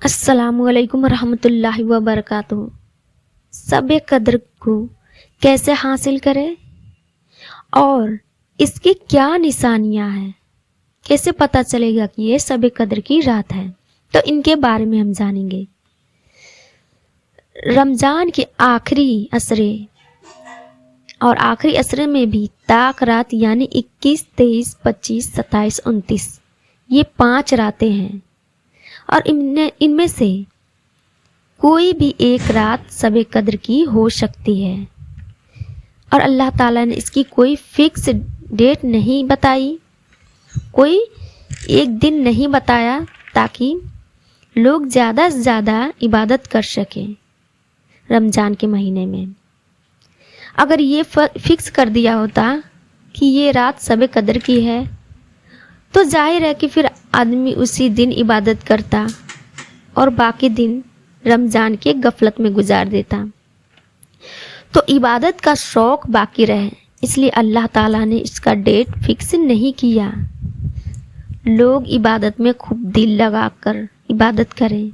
السلام علیکم ورحمۃ اللہ وبرکاتہ۔ شب قدر کو کیسے حاصل کریں اور اس کی کیا نشانیاں ہیں، کیسے پتہ چلے گا کہ یہ شب قدر کی رات ہے، تو ان کے بارے میں ہم جانیں گے۔ رمضان کے آخری عشرے اور آخری عشرے میں بھی طاق رات یعنی 21، 23، 25، 27، 29 یہ 5 راتیں ہیں، اور ان میں سے کوئی بھی ایک رات شب قدر کی ہو سکتی ہے، اور اللہ تعالیٰ نے اس کی کوئی فکس ڈیٹ نہیں بتائی، کوئی ایک دن نہیں بتایا تاکہ لوگ زیادہ سے زیادہ عبادت کر سکیں رمضان کے مہینے میں۔ اگر یہ فکس کر دیا ہوتا کہ یہ رات شب قدر کی ہے تو ظاہر ہے کہ پھر آدمی اسی دن عبادت کرتا اور باقی دن رمضان کے غفلت میں گزار دیتا، تو عبادت کا شوق باقی رہے، اس لیے اللہ تعالیٰ نے اس کا ڈیٹ فکس نہیں کیا۔ لوگ عبادت میں خوب دل لگا کر عبادت کریں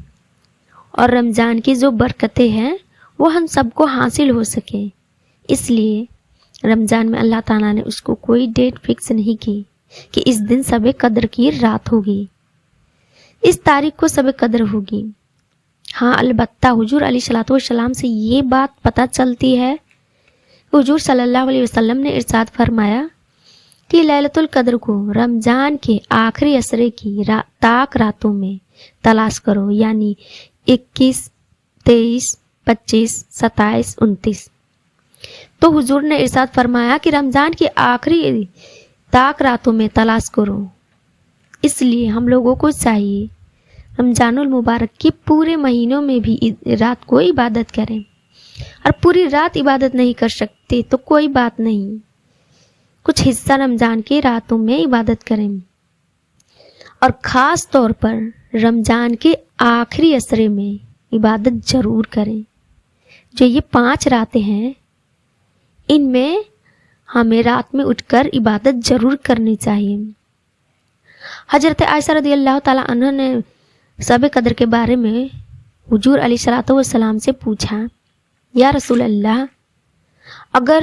اور رمضان کی جو برکتیں ہیں وہ ہم سب کو حاصل ہو سکے، اس لیے رمضان میں اللہ تعالیٰ نے اس کو کوئی ڈیٹ فکس نہیں کی کہ اس دن شب قدر کی رات ہوگی، اس تاریخ کو شب قدر ہوگی۔ ہاں البتہ حضور علیہ الصلوۃ والسلام سے یہ بات پتہ چلتی ہے، حضور صلی اللہ علیہ وسلم نے ارشاد فرمایا کہ لیلۃ القدر کو رمضان کے آخری عشرے کی طاق راتوں میں تلاش کرو، یعنی 21، 23، 25، 27، 29۔ تو حضور نے ارشاد فرمایا کہ رمضان کی آخری طاق راتوں میں تلاش کرو، اس لیے ہم لوگوں کو چاہیے رمضان المبارک کے پورے مہینوں میں بھی رات کو عبادت کریں، اور پوری رات عبادت نہیں کر سکتے تو کوئی بات نہیں، کچھ حصہ رمضان کے راتوں میں عبادت کریں، اور خاص طور پر رمضان کے آخری عشرے میں عبادت ضرور کریں۔ جو یہ 5 راتیں ہیں ان میں ہمیں رات میں اٹھ کر عبادت ضرور کرنی چاہیے۔ حضرت عائشہ رضی اللہ تعالیٰ عنہ نے شب قدر کے بارے میں حضور علیہ الصلوۃ والسلام سے پوچھا، یا رسول اللہ، اگر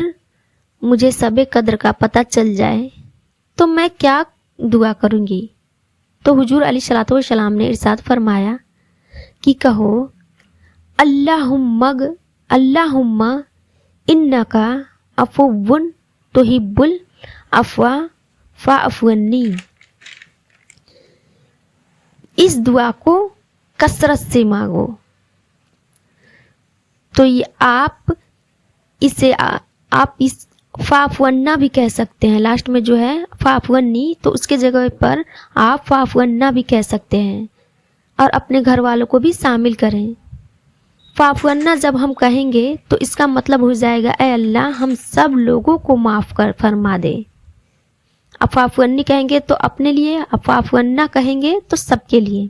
مجھے شب قدر کا پتہ چل جائے تو میں کیا دعا کروں گی؟ تو حضور علیہ الصلوۃ والسلام نے ارشاد فرمایا کہ کہو اللہم انکا عفو تحب العفو فاعف عنی۔ اس دعا کو کثرت سے مانگو۔ تو یہ آپ اس فاعف عنا بھی کہہ سکتے ہیں، لاسٹ میں جو ہے فاعف عنی، تو اس کے جگہ پر آپ فاعف عنا بھی کہہ سکتے ہیں، اور اپنے گھر والوں کو بھی شامل کریں۔ فاعف عنا جب ہم کہیں گے تو اس کا مطلب ہو جائے گا اے اللہ ہم سب لوگوں کو معاف فرما دے۔ اب فاعف عنی کہیں گے تو اپنے لیے، اب فاعف عنا کہیں گے تو سب کے لیے۔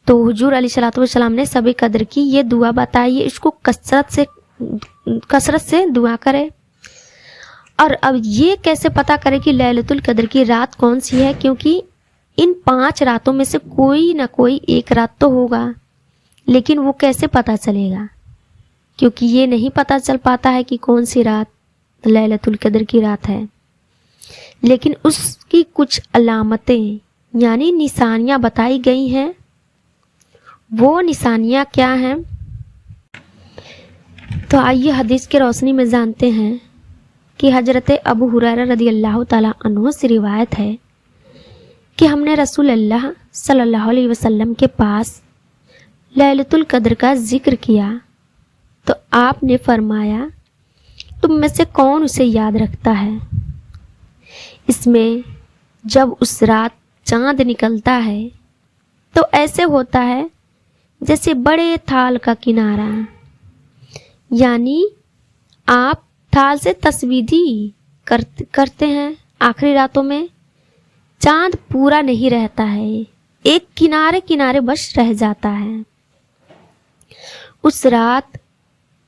تو حضور علیہ الصلوۃ والسلام نے شب قدر کی یہ دعا بتائی ہے، اس کو کثرت سے دعا کرے۔ اور اب یہ کیسے پتہ کرے کہ لیلۃ القدر کی رات کون سی ہے؟ کیونکہ ان 5 راتوں میں سے کوئی نہ کوئی ایک رات تو ہوگا، لیکن وہ کیسے پتہ چلے گا؟ کیونکہ یہ نہیں پتہ چل پاتا ہے کہ کون سی رات لیلۃ القدر کی رات ہے، لیکن اس کی کچھ علامتیں یعنی نشانیاں بتائی گئی ہیں۔ وہ نشانیاں کیا ہیں؟ تو آئیے حدیث کی روشنی میں جانتے ہیں کہ حضرت ابو ہریرہ رضی اللہ تعالیٰ عنہ سے روایت ہے کہ ہم نے رسول اللہ صلی اللہ علیہ وسلم کے پاس لیلۃ القدر کا ذکر کیا تو آپ نے فرمایا تم میں سے کون اسے یاد رکھتا ہے؟ اس میں جب اس رات چاند نکلتا ہے تو ایسے ہوتا ہے جیسے بڑے تھال کا کنارہ، یعنی آپ تھال سے تصویدی کرتے ہیں۔ آخری راتوں میں چاند پورا نہیں رہتا ہے، ایک کنارے کنارے بس رہ جاتا ہے۔ اس رات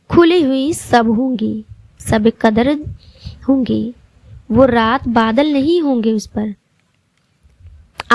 کھلی ہوئی سب ہوں گی، شب قدر ہوں گی، وہ رات بادل نہیں ہوں گے اس پر،